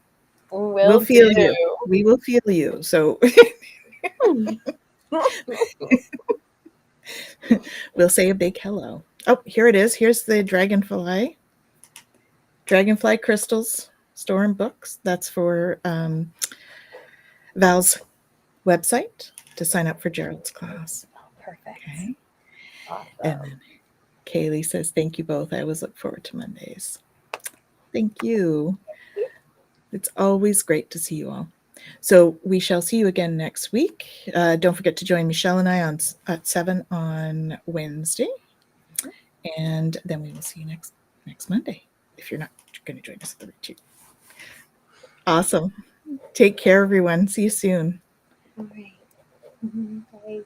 We'll Will feel do. you. We will feel you. So we'll say a big hello. Oh, here it is. Here's the Dragonfly crystals store and books. That's for Val's website to sign up for Gerald's class. Perfect. Okay. And Awesome. then Kaylee says, thank you both. I always look forward to Mondays. Thank you. It's always great to see you all. So we shall see you again next week. Don't forget to join Michelle and I at 7 on Wednesday. And then we will see you next Monday, if you're not going to join us at the retreat. Awesome. Take care, everyone. See you soon. All right. Mm-hmm. Bye.